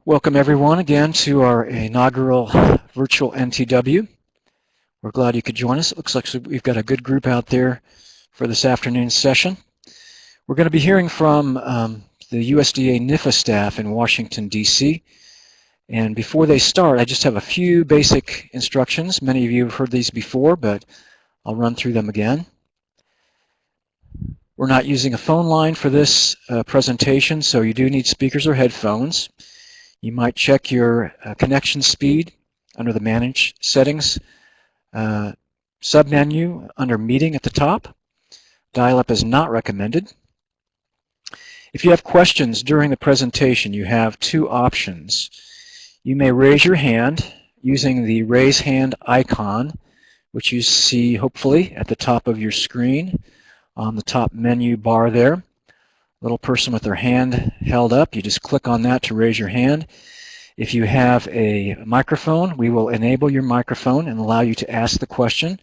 Welcome everyone again to our inaugural virtual NTW. We're glad you could join us. It looks like we've got a good group out there for this afternoon's session. We're going to be hearing from the USDA-NIFA staff in Washington, D.C. And before they start, I just have a few basic instructions. Many of you have heard these before, but I'll run through them again. We're not using a phone line for this presentation, so you do need speakers or headphones. You might check your connection speed under the Manage Settings submenu under Meeting at the top. Dial-up is not recommended. If you have questions during the presentation, you have two options. You may raise your hand using the Raise Hand icon, which you see hopefully at the top of your screen on the top menu bar there. Little person with their hand held up, you just click on that to raise your hand. If you have a microphone, we will enable your microphone and allow you to ask the question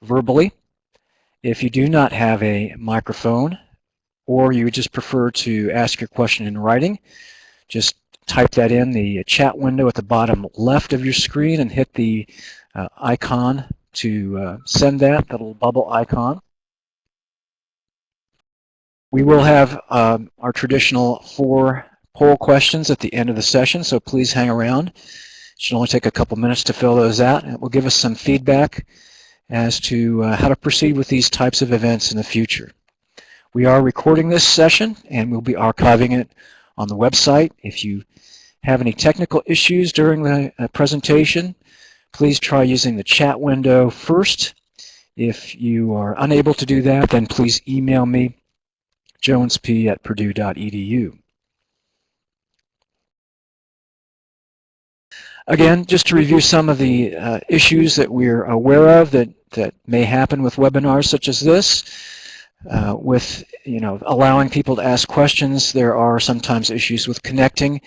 verbally. If you do not have a microphone, or you would just prefer to ask your question in writing, just type that in the chat window at the bottom left of your screen and hit the icon to send that little bubble icon. We will have our traditional 4 poll questions at the end of the session, so please hang around. It should only take a couple minutes to fill those out, and it will give us some feedback as to how to proceed with these types of events in the future. We are recording this session, and we'll be archiving it on the website. If you have any technical issues during the presentation, please try using the chat window first. If you are unable to do that, then please email me, jonesp@purdue.edu. Again, just to review some of the issues that we're aware of that may happen with webinars such as this. With allowing people to ask questions, there are sometimes issues with connecting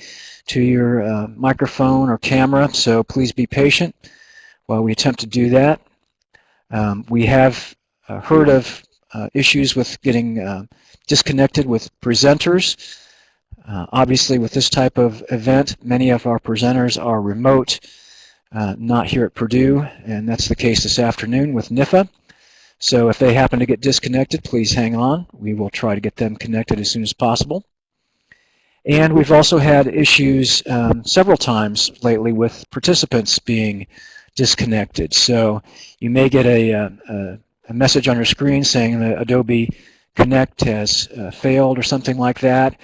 to your microphone or camera, so please be patient while we attempt to do that. We have heard of issues with getting disconnected with presenters. Obviously, with this type of event, many of our presenters are remote, not here at Purdue, and that's the case this afternoon with NIFA. So if they happen to get disconnected, please hang on. We will try to get them connected as soon as possible. And we've also had issues several times lately with participants being disconnected. So you may get a message on your screen saying that Adobe Connect has failed or something like that,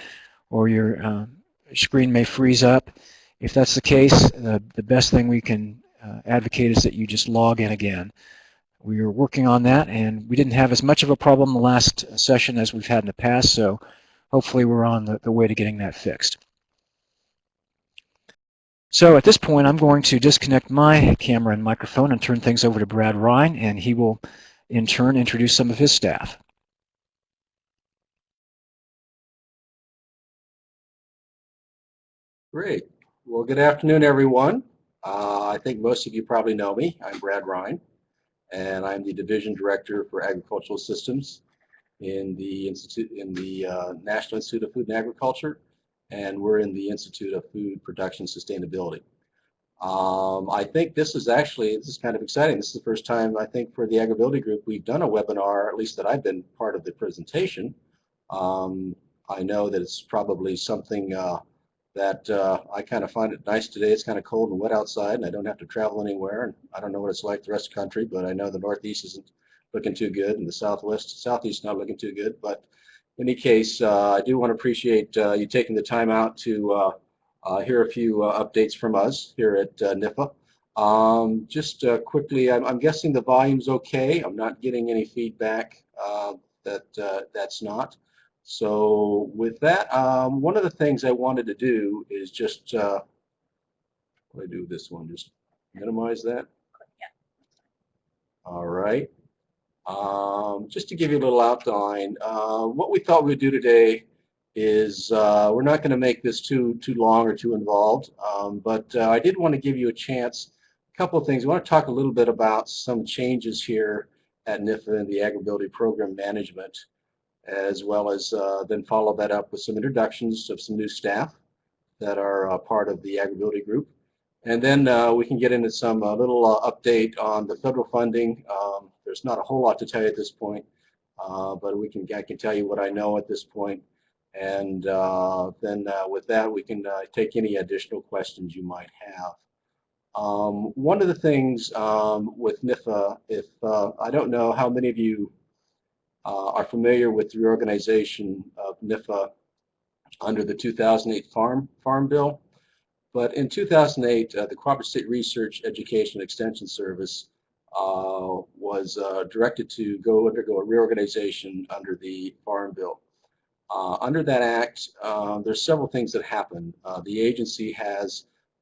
or your screen may freeze up. If that's the case, the best thing we can advocate is that you just log in again. We are working on that, and we didn't have as much of a problem the last session as we've had in the past, so hopefully we're on the way to getting that fixed. So at this point, I'm going to disconnect my camera and microphone and turn things over to Brad Ryan, and he will in turn introduce some of his staff. Great. Well, good afternoon, everyone. I think most of you probably know me. I'm Brad Ryan, and I'm the Division Director for Agricultural Systems in the National Institute of Food and Agriculture, and we're in the Institute of Food Production Sustainability. I think this is kind of exciting. This is the first time, I think, for the AgrAbility group we've done a webinar, at least that I've been part of the presentation. I know that it's probably something that I kind of find it nice today. It's kind of cold and wet outside, and I don't have to travel anywhere. And I don't know what it's like the rest of the country, but I know the Northeast isn't looking too good, and the Southeast not looking too good. But in any case, I do want to appreciate you taking the time out to hear a few updates from us here at NIFA. Just quickly, I'm guessing the volume's okay. I'm not getting any feedback that's not. So with that, one of the things I wanted to do is just, what do I do with this one? Just minimize that? Yeah. All right. Just to give you a little outline, what we thought we'd do today is we're not going to make this too long or too involved, but I did want to give you a chance, a couple of things. We want to talk a little bit about some changes here at NIFA and the AgrAbility program management, as well as then follow that up with some introductions of some new staff that are part of the AgrAbility group. And then we can get into some little update on the federal funding. There's not a whole lot to tell you at this point, but I can tell you what I know at this point. And then with that, we can take any additional questions you might have. One of the things with NIFA, if I don't know how many of you are familiar with the reorganization of NIFA under the 2008 Farm Bill, but in 2008, the Cooperative State Research Education Extension Service was directed to undergo a reorganization under the Farm Bill. Under that act, there's several things that happen.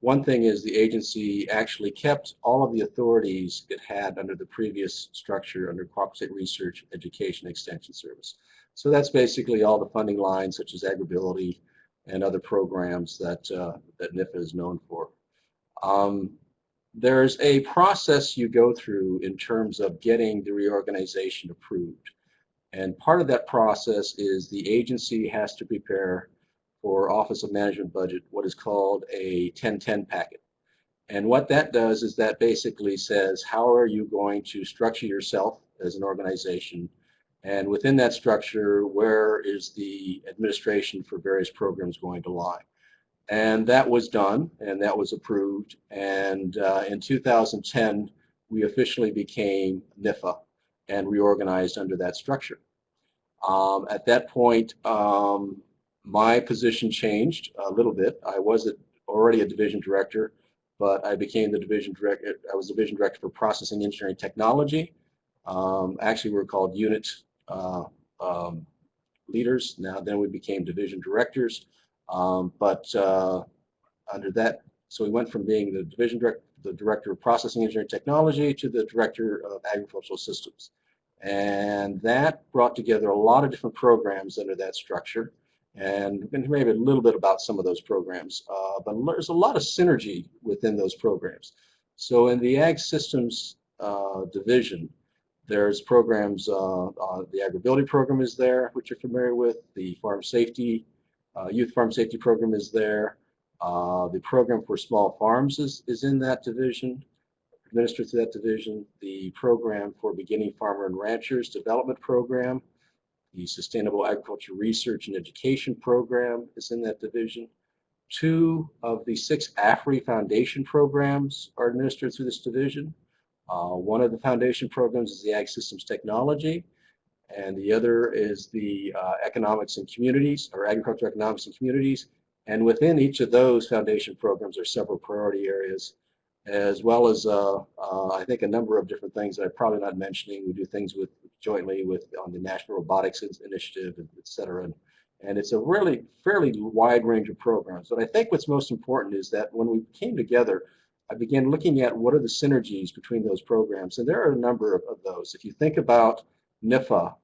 One thing is the agency actually kept all of the authorities it had under the previous structure under Cooperative State Research Education Extension Service. So that's basically all the funding lines such as AgrAbility and other programs that NIFA is known for. There's a process you go through in terms of getting the reorganization approved. And part of that process is the agency has to prepare for Office of Management Budget what is called a 1010 packet. And what that does is that basically says how are you going to structure yourself as an organization, and within that structure where is the administration for various programs going to lie. And that was done and that was approved, and in 2010 we officially became NIFA and reorganized under that structure. At that point, my position changed a little bit. I was already a division director, but I became the division director. I was division director for Processing Engineering Technology. Actually, we were called unit leaders. Then we became division directors. Under that, so we went from being the director of Processing Engineering Technology to the director of Agricultural Systems. And that brought together a lot of different programs under that structure, and maybe a little bit about some of those programs. But there's a lot of synergy within those programs. So in the Ag Systems division, there's programs, the AgrAbility program is there, which you're familiar with. The Farm Safety, Youth Farm Safety program is there. The program for small farms is in that division, administered through that division. The program for Beginning Farmer and Ranchers Development Program, the Sustainable Agriculture Research and Education Program is in that division. 2 of the 6 AFRI Foundation programs are administered through this division. One of the foundation programs is the Ag Systems Technology, and the other is the Economics and Communities, or Agriculture Economics and Communities. And within each of those foundation programs are several priority areas, as well as I think a number of different things that I'm probably not mentioning. We do things jointly on the National Robotics Initiative, et cetera. And it's a really fairly wide range of programs. But I think what's most important is that when we came together, I began looking at what are the synergies between those programs. And there are a number of those. If you think about NIFA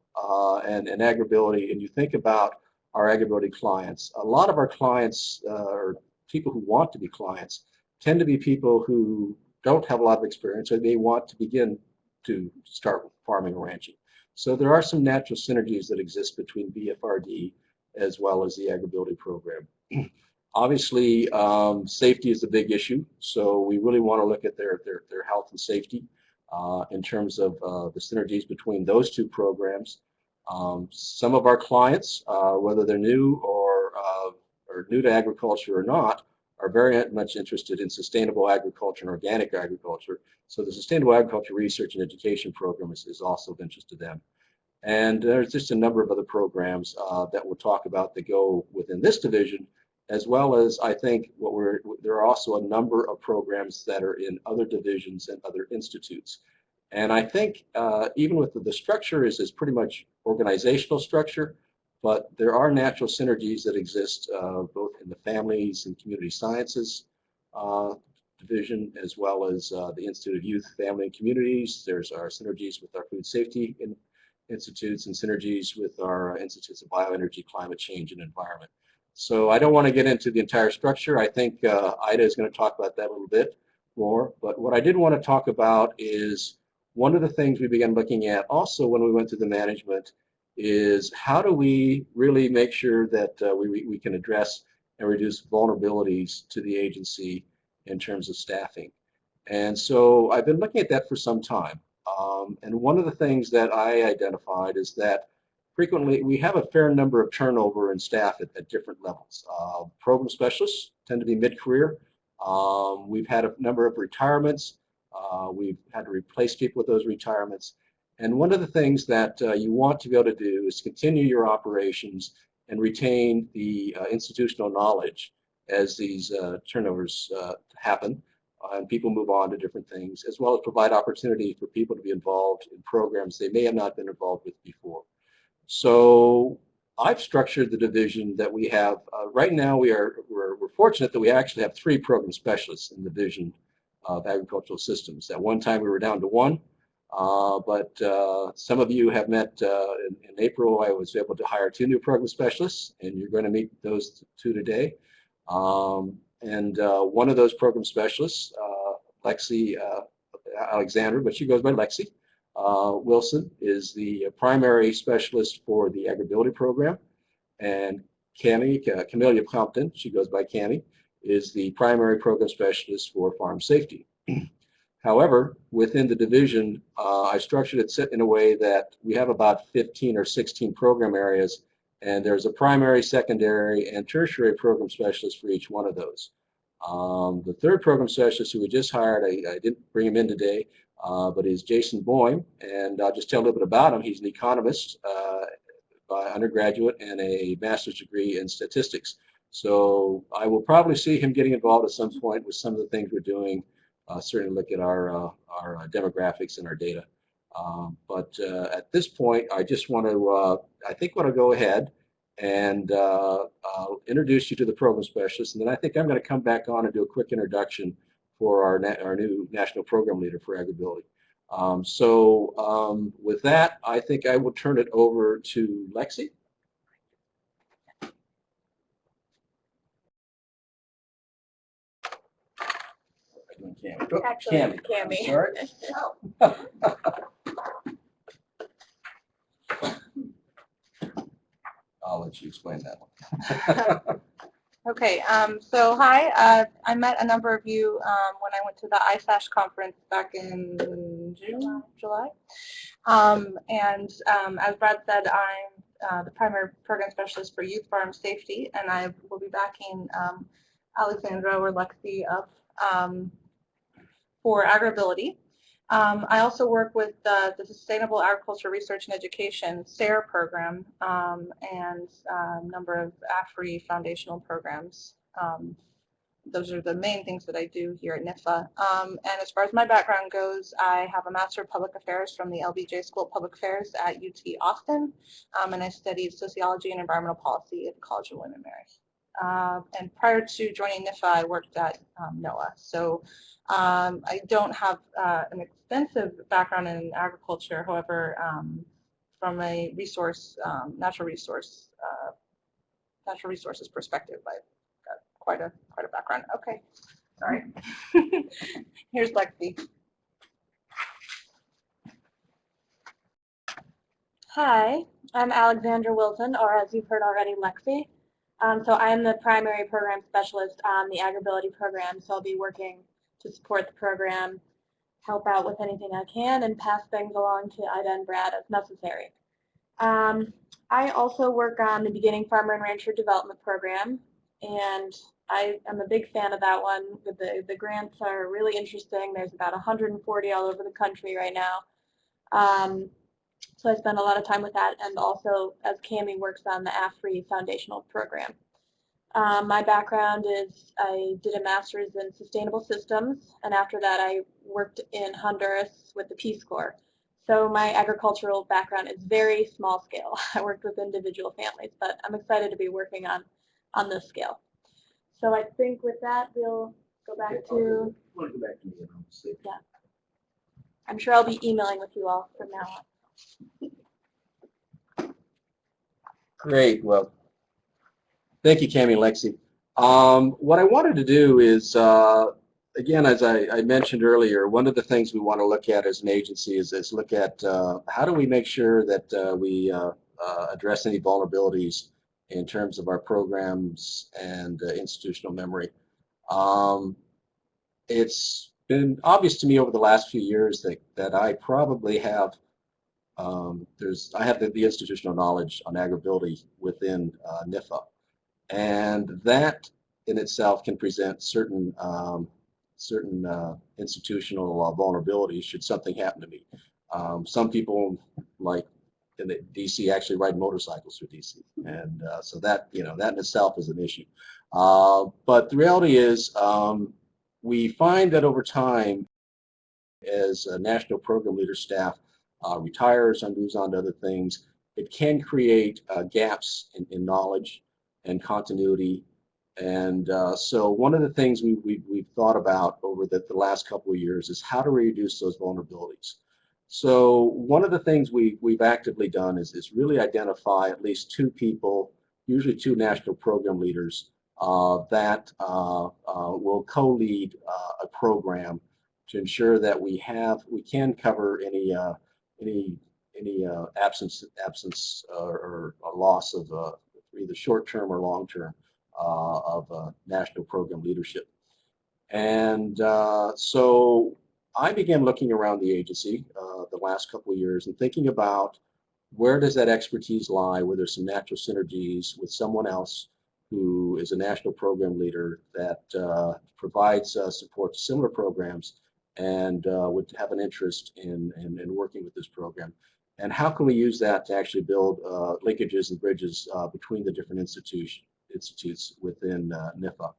and AgrAbility, and you think about our AgrAbility clients, a lot of our clients, or people who want to be clients, tend to be people who don't have a lot of experience, or they want to begin to start farming or ranching. So there are some natural synergies that exist between BFRD as well as the AgrAbility program. Obviously, safety is a big issue, so we really want to look at their health and safety in terms of the synergies between those 2 programs. Some of our clients, whether they're new or new to agriculture or not, are very much interested in sustainable agriculture and organic agriculture. So the Sustainable Agriculture Research and Education Program is also of interest to them. And there's just a number of other programs that we'll talk about that go within this division, as well as I think there are also a number of programs that are in other divisions and other institutes. And I think even with the structure is pretty much organizational structure, but there are natural synergies that exist both in the Families and Community Sciences division, as well as the Institute of Youth, Family, and Communities. There's our synergies with our food safety institutes and synergies with our Institutes of Bioenergy, Climate Change, and Environment. So I don't want to get into the entire structure. I think Ida is going to talk about that a little bit more. But what I did want to talk about is one of the things we began looking at also when we went to the management is how do we really make sure that we can address and reduce vulnerabilities to the agency in terms of staffing. And so I've been looking at that for some time. And one of the things that I identified is that frequently we have a fair number of turnover in staff at different levels. Program specialists tend to be mid-career. We've had a number of retirements. We've had to replace people with those retirements. And one of the things that you want to be able to do is continue your operations and retain the institutional knowledge as these turnovers happen and people move on to different things, as well as provide opportunity for people to be involved in programs they may have not been involved with before. So I've structured the division that we have. Right now we're fortunate that we actually have 3 program specialists in the division of agricultural systems. At one time we were down to 1, but some of you have met in April. I was able to hire 2 new program specialists, and you're going to meet those 2 today. And one of those program specialists, Lexi Alexander, but she goes by Lexi Wilson, is the primary specialist for the AgrAbility program. And Camelia Compton, she goes by Cami, is the primary program specialist for farm safety. However, within the division, I structured it in a way that we have about 15 or 16 program areas, and there's a primary, secondary, and tertiary program specialist for each one of those. The 3rd program specialist who we just hired, I didn't bring him in today, but is Jason Boehm, and I'll just tell a little bit about him. He's an economist by undergraduate and a master's degree in statistics. So I will probably see him getting involved at some point with some of the things we're doing. Certainly look at our demographics and our data. But at this point, I just want to, I think want to go ahead and I'll introduce you to the program specialist, and then I think I'm going to come back on and do a quick introduction for our new national program leader for AgrAbility. With that, I think I will turn it over to Lexi. Actually, Cami. Sorry. I'll let you explain that one. Okay, so hi, I met a number of you when I went to the ISASH conference back in June, July. As Brad said, I'm the primary program specialist for youth farm safety, and I will be backing Alexandra or Lexi up for AgrAbility. I also work with the Sustainable Agriculture Research and Education SARE program and a number of AFRI foundational programs. Those are the main things that I do here at NIFA. And as far as my background goes, I have a Master of Public Affairs from the LBJ School of Public Affairs at UT Austin, and I studied sociology and environmental policy at the College of William and Mary. And prior to joining NIFA, I worked at NOAA. So I don't have an extensive background in agriculture. However, from a natural resources perspective, I've got quite a background. Okay, sorry. Here's Lexi. Hi, I'm Alexandra Wilson, or as you've heard already, Lexi. So I'm the primary program specialist on the AgrAbility program, so I'll be working to support the program, help out with anything I can, and pass things along to Ida and Brad as necessary. I also work on the Beginning Farmer and Rancher Development Program, and I am a big fan of that one. The grants are really interesting. There's about 140 all over the country right now. So I spend a lot of time with that, and also as Cami works on the AFRI foundational program. My background is I did a master's in sustainable systems, and after that I worked in Honduras with the Peace Corps. So my agricultural background is very small scale. I worked with individual families, but I'm excited to be working on this scale. So I think with that we'll go back to. Yeah. I'm sure I'll be emailing with you all from now on. Great. Well, thank you, Cami and Lexi. What I wanted to do is, again, as I mentioned earlier, one of the things we want to look at as an agency is look at how do we make sure that we address any vulnerabilities in terms of our programs and institutional memory. It's been obvious to me over the last few years that I probably have I have the institutional knowledge on AgrAbility within NIFA, and that in itself can present certain institutional vulnerabilities should something happen to me. Some people, like in the DC, actually ride motorcycles through DC, and so that that in itself is an issue. But the reality is, we find that over time, as national program leader staff retires and moves on to other things, it can create gaps in knowledge and continuity. And so one of the things we've thought about over the last couple of years is how to reduce those vulnerabilities. So one of the things we've actively done is really identify at least two people, usually two national program leaders, that will co-lead a program to ensure that we can cover any absence or loss of either short-term or long-term of national program leadership. And so I began looking around the agency the last couple of years and thinking about where does that expertise lie, where there's some natural synergies with someone else who is a national program leader that provides support to similar programs and would have an interest in working with this program. And how can we use that to actually build linkages and bridges between the different institutes within NIFA.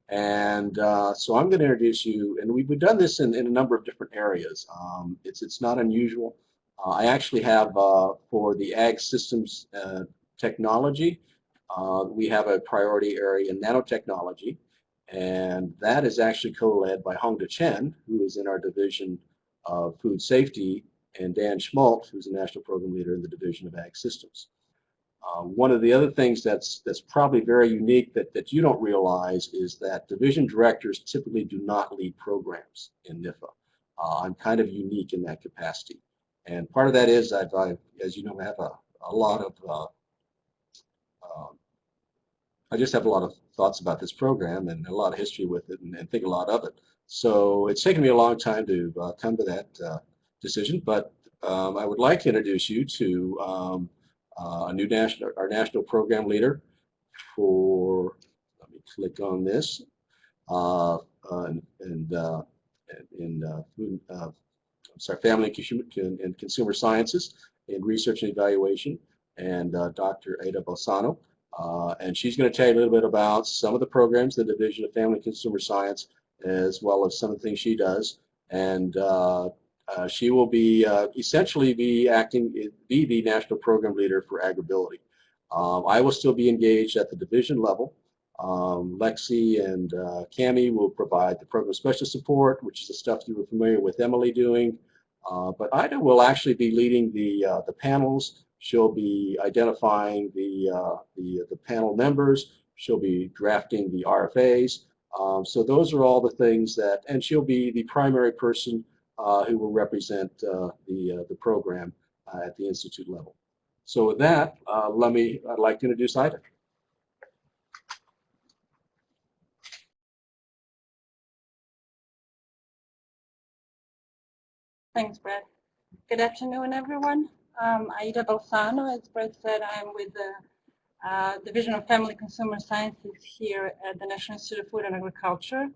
And so I'm going to introduce you, and we've done this in a number of different areas. It's not unusual. I actually have, for the ag systems technology, we have a priority area in nanotechnology, and that is actually co-led by Hongda Chen, who is in our division of food safety, and Dan Schmaltz, who's a national program leader in the division of ag systems. One of the other things that's probably very unique that you don't realize is that division directors typically do not lead programs in NIFA. I'm kind of unique in that capacity. And part of that is, as you know, I have a lot of, I just have a lot of thoughts about this program and a lot of history with it and think a lot of it. So it's taken me a long time to come to that decision, but I would like to introduce you to our national program leader for, let me click on this, family and consumer sciences in research and evaluation, and Dr. Ada Balsano. And she's going to tell you a little bit about some of the programs, the Division of Family and Consumer Science, as well as some of the things she does. And she will be essentially be the national program leader for AgrAbility. I will still be engaged at the division level. Lexi and Cami will provide the program specialist support, which is the stuff you were familiar with Emily doing. But Ida will actually be leading the panels. She'll be identifying the panel members. She'll be drafting the RFAs. So those are all the things that, and she'll be the primary person who will represent the program at the institute level. So with that, I'd like to introduce Ida. Thanks, Brett. Good afternoon, everyone. Aida Balsano, as Brett said, I'm with the Division of Family Consumer Sciences here at the National Institute of Food and Agriculture.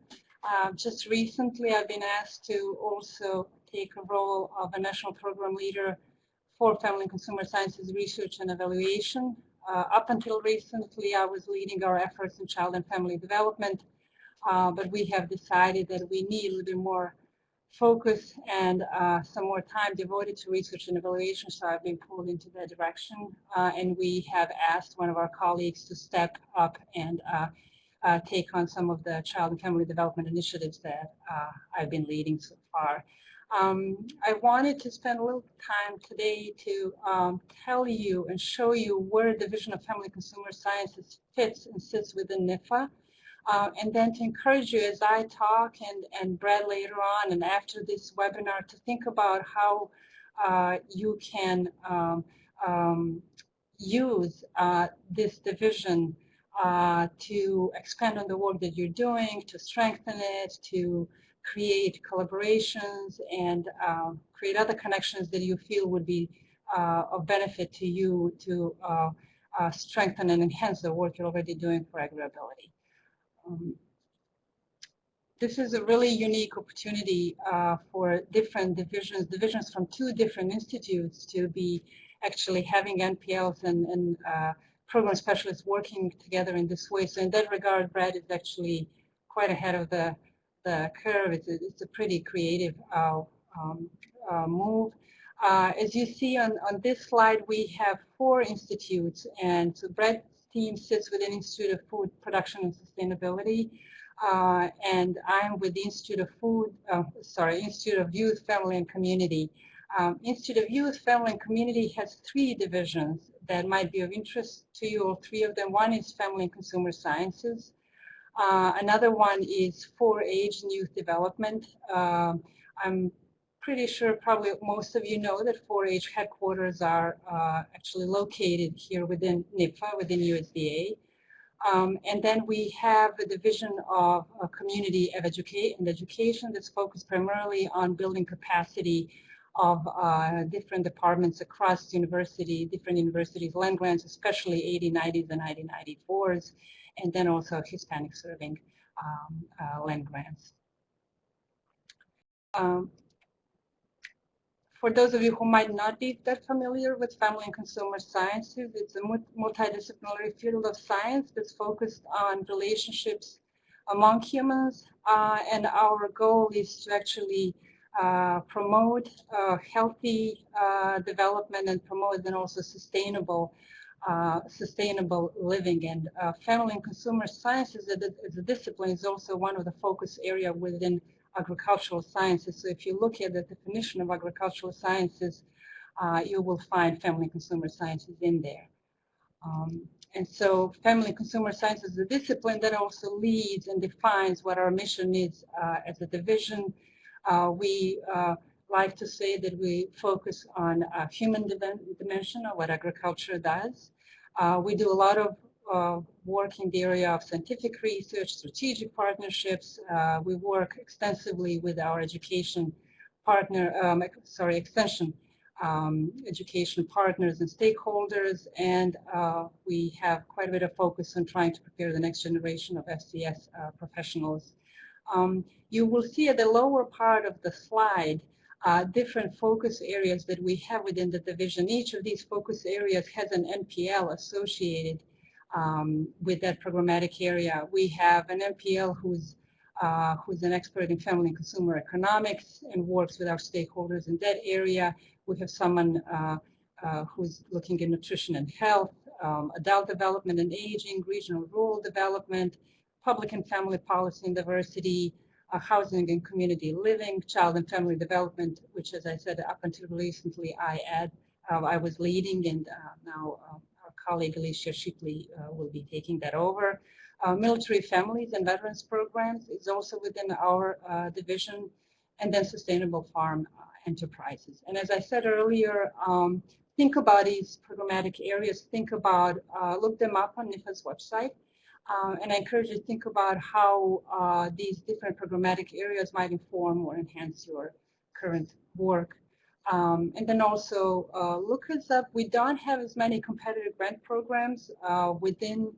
Just recently, I've been asked to also take a role of a national program leader for Family and Consumer Sciences research and evaluation. Up until recently, I was leading our efforts in child and family development, but we have decided that we need a little bit more focus and some more time devoted to research and evaluation, so I've been pulled into that direction. And we have asked one of our colleagues to step up and take on some of the child and family development initiatives that I've been leading so far. I wanted to spend a little time today to tell you and show you where Division of Family Consumer Sciences fits and sits within NIFA. And then to encourage you as I talk and Brad later on and after this webinar to think about how you can use this division to expand on the work that you're doing, to strengthen it, to create collaborations and create other connections that you feel would be of benefit to you to strengthen and enhance the work you're already doing for AgrAbility. This is a really unique opportunity for different divisions from two different institutes to be actually having NPLs and program specialists working together in this way. So in that regard, Brad is actually quite ahead of the curve. It's a pretty creative move. As you see on this slide, we have 4 institutes, and so Brad's team sits within Institute of Food Production and Sustainability. And I'm with the Institute of Youth, Family and Community. Institute of Youth, Family and Community has 3 divisions that might be of interest to you, or 3 of them. One is Family and Consumer Sciences. Another one is 4-H and Youth Development. I'm pretty sure probably most of you know that 4-H headquarters are actually located here within NIFA, within USDA. And then we have a division of community of education that's focused primarily on building capacity of different departments across different universities, land grants, especially 80, 90s, and 90-94s, and then also Hispanic serving land grants. For those of you who might not be that familiar with family and consumer sciences, it's a multidisciplinary field of science that's focused on relationships among humans, and our goal is to actually promote healthy development and promote then also sustainable living. And family and consumer sciences as a discipline is also one of the focus area within agricultural sciences. So if you look at the definition of agricultural sciences, you will find family and consumer sciences in there. And so family and consumer sciences is a discipline that also leads and defines what our mission is as a division. We like to say that we focus on a human dimension of what agriculture does. We do a lot of work in the area of scientific research, strategic partnerships. We work extensively with our education partner, extension education partners and stakeholders, and we have quite a bit of focus on trying to prepare the next generation of FCS professionals. You will see at the lower part of the slide different focus areas that we have within the division. Each of these focus areas has an NPL associated with that programmatic area. We have an NPL who's an expert in family and consumer economics and works with our stakeholders in that area. We have someone who's looking at nutrition and health, adult development and aging, regional rural development, public and family policy and diversity, housing and community living, child and family development, which, as I said, up until recently I was leading, and now our colleague Alicia Shipley will be taking that over. Military families and veterans programs is also within our division, and then sustainable farm enterprises. And as I said earlier, think about these programmatic areas, look them up on NIFA's website. And I encourage you to think about how these different programmatic areas might inform or enhance your current work. And then also look us up. We don't have as many competitive grant programs within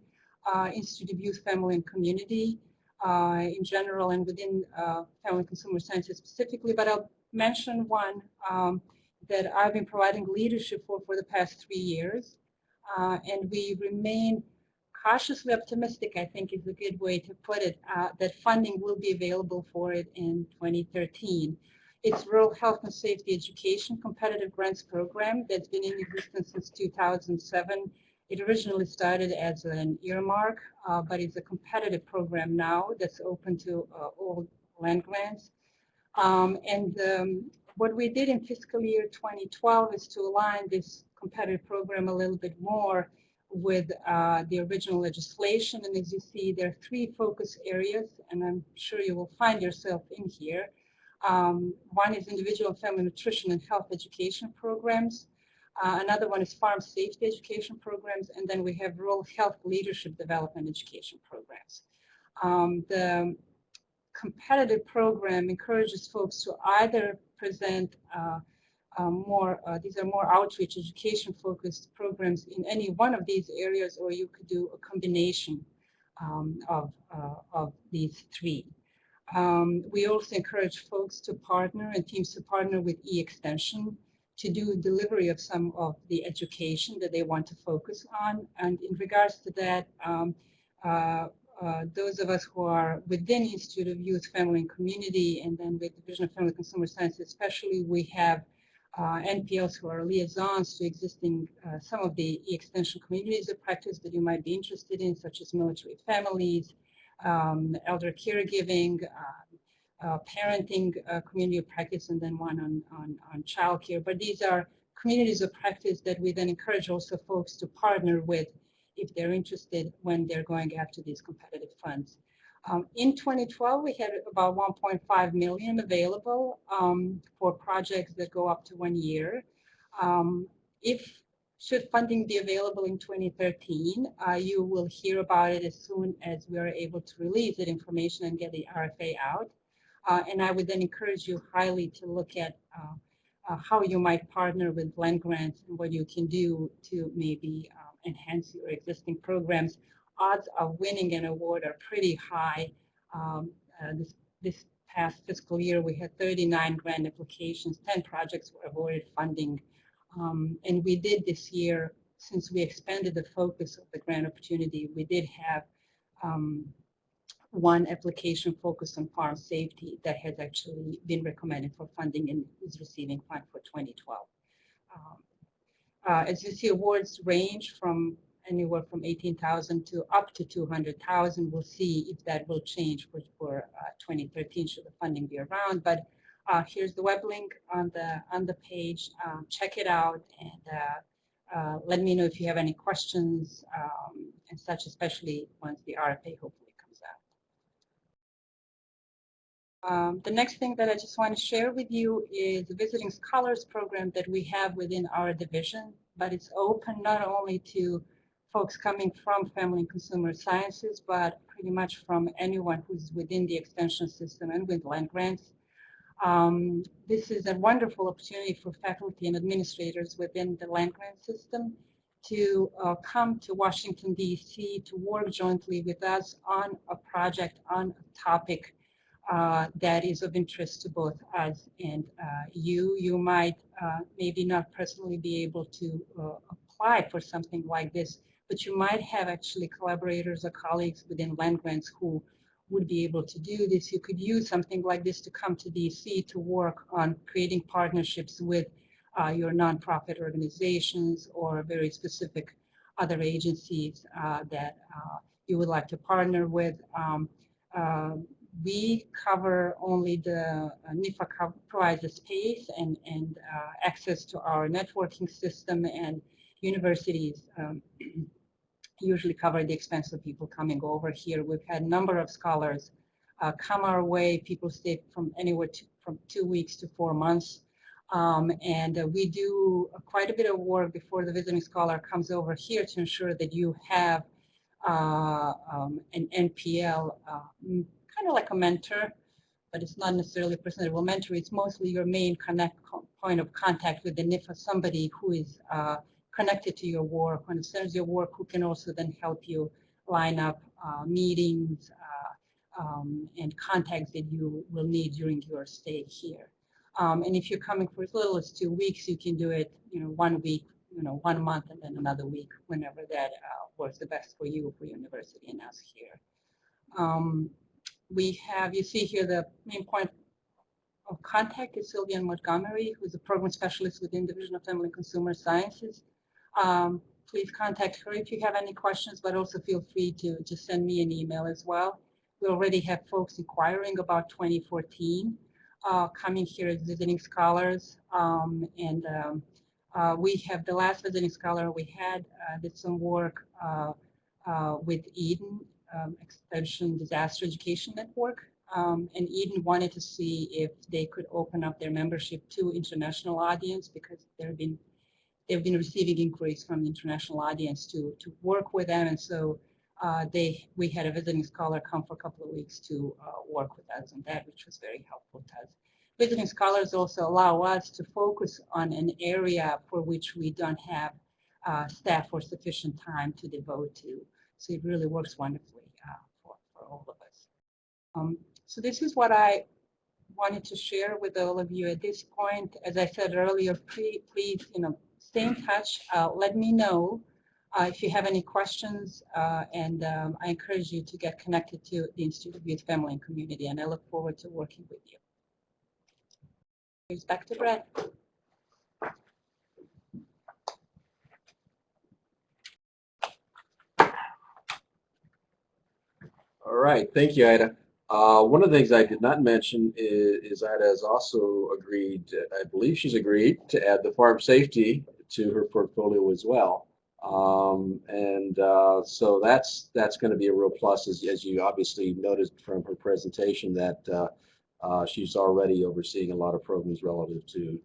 Institute of Youth, Family and Community in general, and within Family and Consumer Sciences specifically, but I'll mention one that I've been providing leadership for the past 3 years. And we remain cautiously optimistic, I think is a good way to put it, that funding will be available for it in 2013. It's Rural Health and Safety Education Competitive Grants Program that's been in existence since 2007. It originally started as an earmark, but it's a competitive program now that's open to all land grants. What we did in fiscal year 2012 is to align this competitive program a little bit more with the original legislation. And as you see, there are 3 focus areas, and I'm sure you will find yourself in here. One is individual family nutrition and health education programs. Another one is farm safety education programs, and then we have rural health leadership development education programs. The competitive program encourages folks to either present these are more outreach education focused programs in any one of these areas, or you could do a combination of these three. We also encourage folks to partner and teams to partner with e-extension to do delivery of some of the education that they want to focus on. And in regards to that, those of us who are within Institute of Youth, Family and Community, and then with Division of Family and Consumer Science especially, we have NPLs who are liaisons to existing some of the e-extension communities of practice that you might be interested in, such as military families, elder caregiving, parenting community of practice, and then one on child care. But these are communities of practice that we then encourage also folks to partner with if they're interested when they're going after these competitive funds. In 2012, we had about 1.5 million available for projects that go up to 1 year. Should funding be available in 2013, you will hear about it as soon as we are able to release that information and get the RFA out. And I would then encourage you highly to look at how you might partner with land grants and what you can do to maybe enhance your existing programs. Odds of winning an award are pretty high. This past fiscal year, we had 39 grant applications, 10 projects were awarded funding. And we did this year, since we expanded the focus of the grant opportunity, we did have one application focused on farm safety that has actually been recommended for funding and is receiving fund for 2012. As you see, awards range from anywhere from 18,000 to up to 200,000. We'll see if that will change for 2013 should the funding be around. But here's the web link on the page. Check it out and let me know if you have any questions and such, especially once the RFA hopefully comes out. The next thing that I just want to share with you is the Visiting Scholars program that we have within our division, but it's open not only to folks coming from Family and Consumer Sciences, but pretty much from anyone who's within the extension system and with land grants. This is a wonderful opportunity for faculty and administrators within the land grant system to come to Washington, D.C. to work jointly with us on a project, on a topic that is of interest to both us and you. You might maybe not personally be able to apply for something like this, but you might have actually collaborators or colleagues within land grants who would be able to do this. You could use something like this to come to DC to work on creating partnerships with your nonprofit organizations or very specific other agencies that you would like to partner with. We cover only the NIFA provides the space and access to our networking system, and universities usually cover the expense of people coming over here. We've had a number of scholars come our way. People stay from anywhere from 2 weeks to 4 months. And we do quite a bit of work before the visiting scholar comes over here to ensure that you have an NPL, kind of like a mentor, but it's not necessarily a person that will mentor. It's mostly your main point of contact with the NIFA, somebody who is connected to your work, understands your work, who can also then help you line up meetings and contacts that you will need during your stay here. And if you're coming for as little as 2 weeks, you can do it, 1 week, 1 month, and then another week, whenever that works the best for you, for your university, and us here. We have, you see here, the main point of contact is Sylvia Montgomery, who's a program specialist within Division of Family and Consumer Sciences. Please contact her if you have any questions, but also feel free to just send me an email as well. We already have folks inquiring about 2014, coming here as visiting scholars. We have the last visiting scholar we had did some work with Eden Extension Disaster Education Network. And Eden wanted to see if they could open up their membership to international audience, because there have been they've been receiving inquiries from the international audience to work with them, and so we had a visiting scholar come for a couple of weeks to work with us on that, which was very helpful to us. Visiting scholars also allow us to focus on an area for which we don't have staff or sufficient time to devote to. So it really works wonderfully for all of us. So this is what I wanted to share with all of you at this point. As I said earlier, please stay in touch. Let me know if you have any questions, and I encourage you to get connected to the Institute of Youth, Family, and Community, and I look forward to working with you. Here's back to Brett. All right, thank you, Ida. One of the things I did not mention is Ida has also agreed, I believe she's agreed, to add the farm safety to her portfolio as well. So that's going to be a real plus, as you obviously noticed from her presentation, that she's already overseeing a lot of programs relative to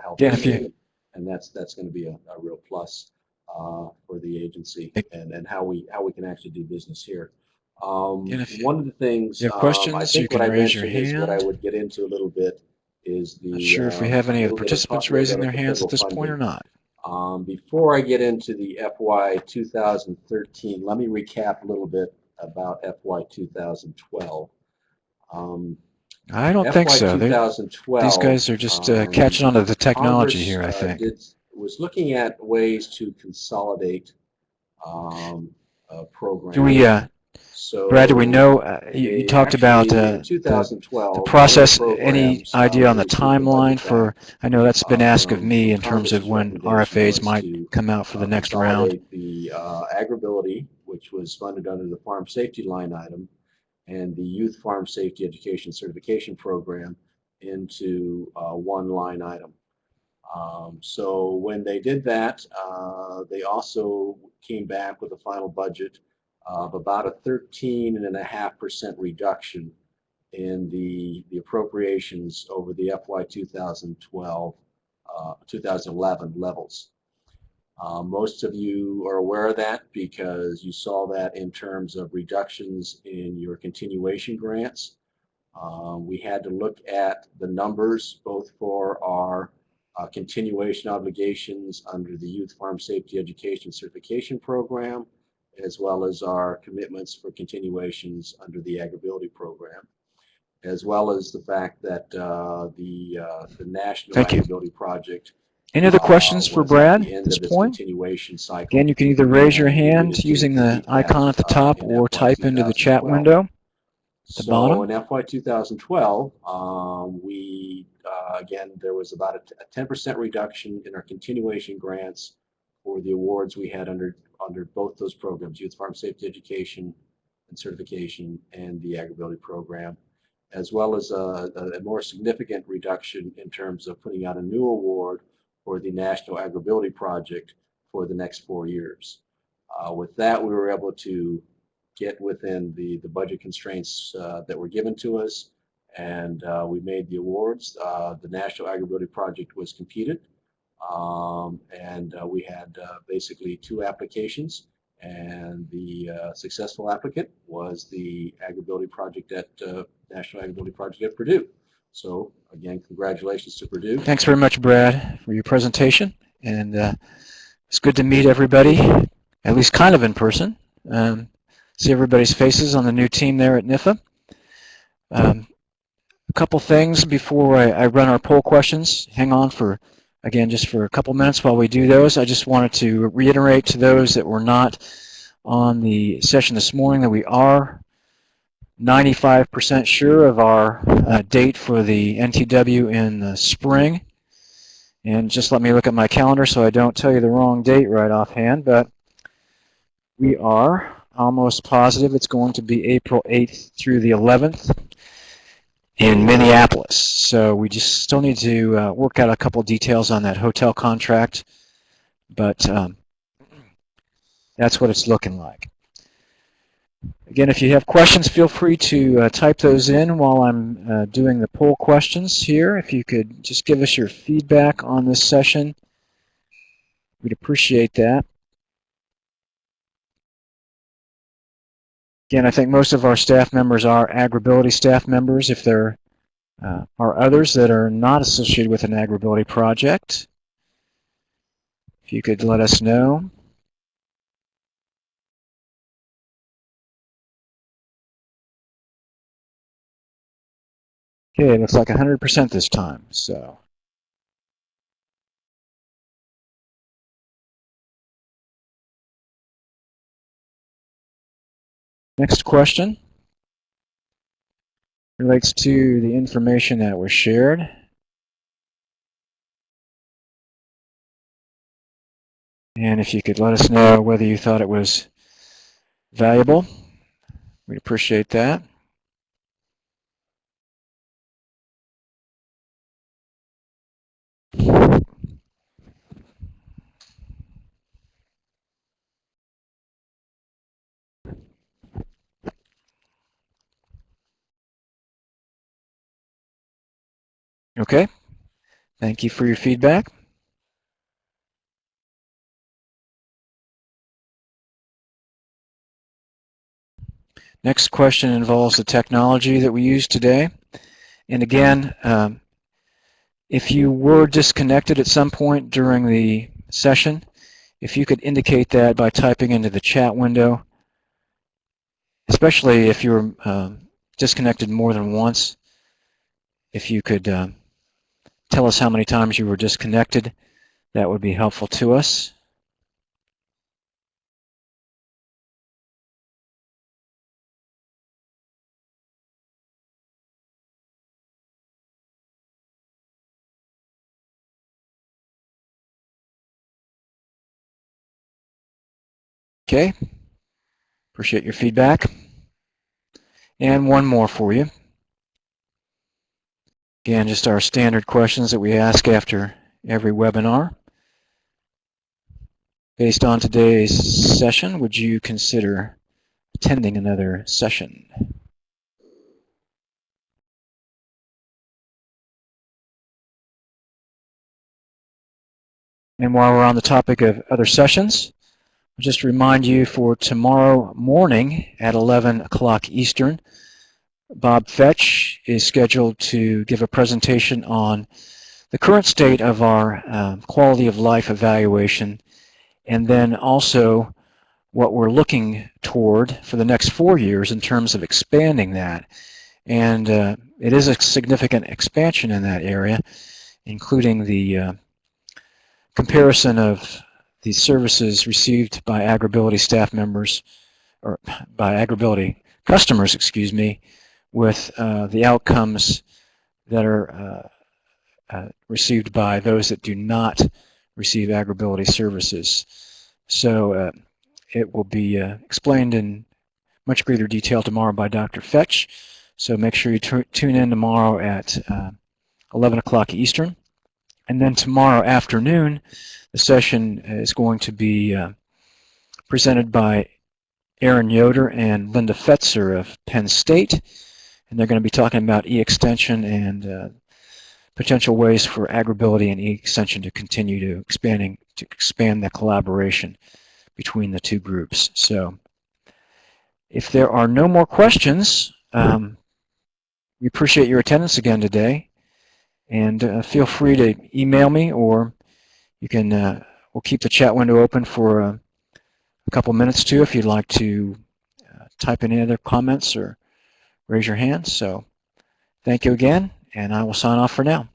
health, and that's going to be a real plus for the agency and how we can actually do business here. One of the things you have questions, I think you what I can raise your mentioned is what I hand. would get into a little bit is the. Not sure if we have any of the little bit participants talk about raising their the hands at this federal point or funding. not. Before I get into the FY 2013, let me recap a little bit about FY 2012. I don't think FY so. 2012, these guys are just catching on to the technology Congress, here, I think. Was looking at ways to consolidate programs. Do we, so Brad, do we know, you talked about the process, any idea on the timeline for, I know that's been asked of me in terms of when RFAs might come out for the next round. The AgrAbility, which was funded under the farm safety line item, and the Youth Farm Safety Education Certification Program into one line item. So when they did that, they also came back with a final budget of about a 13.5% reduction in the appropriations over the FY 2011 levels. Most of you are aware of that because you saw that in terms of reductions in your continuation grants. We had to look at the numbers both for our continuation obligations under the Youth Farm Safety Education Certification Program, as well as our commitments for continuations under the AgrAbility program, as well as the fact that the National AgrAbility Project. Any other questions for Brad at this point? Again, you can either raise your hand using the icon at the top or type into the chat window at the bottom. So in FY 2012, again, there was about a 10% reduction in our continuation grants for the awards we had under both those programs, Youth Farm Safety Education and Certification and the AgrAbility program, as well as a more significant reduction in terms of putting out a new award for the National AgrAbility Project for the next 4 years. With that, we were able to get within the budget constraints that were given to us, and we made the awards. The National AgrAbility Project was competed, and we had basically 2 applications, and the successful applicant was the AgrAbility Project at National AgrAbility Project at Purdue. So again, congratulations to Purdue. Thanks very much, Brad, for your presentation, and it's good to meet everybody, at least kind of in person. See everybody's faces on the new team there at NIFA. A couple things before I run our poll questions. Hang on for, again, just for a couple minutes while we do those. I just wanted to reiterate to those that were not on the session this morning that we are 95% sure of our date for the NTW in the spring. And just let me look at my calendar so I don't tell you the wrong date right offhand, but we are almost positive it's going to be April 8th through the 11th in Minneapolis. So we just still need to work out a couple details on that hotel contract, but that's what it's looking like. Again, if you have questions, feel free to type those in while I'm doing the poll questions here. If you could just give us your feedback on this session We'd appreciate that. Again, I think most of our staff members are AgrAbility staff members. If there are others that are not associated with an AgrAbility project, if you could let us know. Okay, it looks like 100% this time. So, next question relates to the information that was shared. And if you could let us know whether you thought it was valuable, we'd appreciate that. Okay, thank you for your feedback. Next question involves the technology that we use today. And again, if you were disconnected at some point during the session, if you could indicate that by typing into the chat window, especially if you're disconnected more than once, if you could tell us how many times you were disconnected, that would be helpful to us. Okay, appreciate your feedback. And one more for you. Again, just our standard questions that we ask after every webinar. Based on today's session, would you consider attending another session? And while we're on the topic of other sessions, I'll just remind you for tomorrow morning at 11 o'clock Eastern, Bob Fetch is scheduled to give a presentation on the current state of our quality of life evaluation, and then also what we're looking toward for the next 4 years in terms of expanding that. And it is a significant expansion in that area, including the comparison of the services received by AgrAbility staff members, or by AgrAbility customers, excuse me, with the outcomes that are received by those that do not receive AgrAbility services. So it will be explained in much greater detail tomorrow by Dr. Fetch. So make sure you tune in tomorrow at 11 o'clock Eastern. And then tomorrow afternoon, the session is going to be presented by Aaron Yoder and Linda Fetzer of Penn State. And they're going to be talking about e-extension and potential ways for AgrAbility and e-extension to continue to expand the collaboration between the two groups. So if there are no more questions, we appreciate your attendance again today. And feel free to email me, or you can, we'll keep the chat window open for a couple minutes too if you'd like to type in any other comments or raise your hand. So thank you again, and I will sign off for now.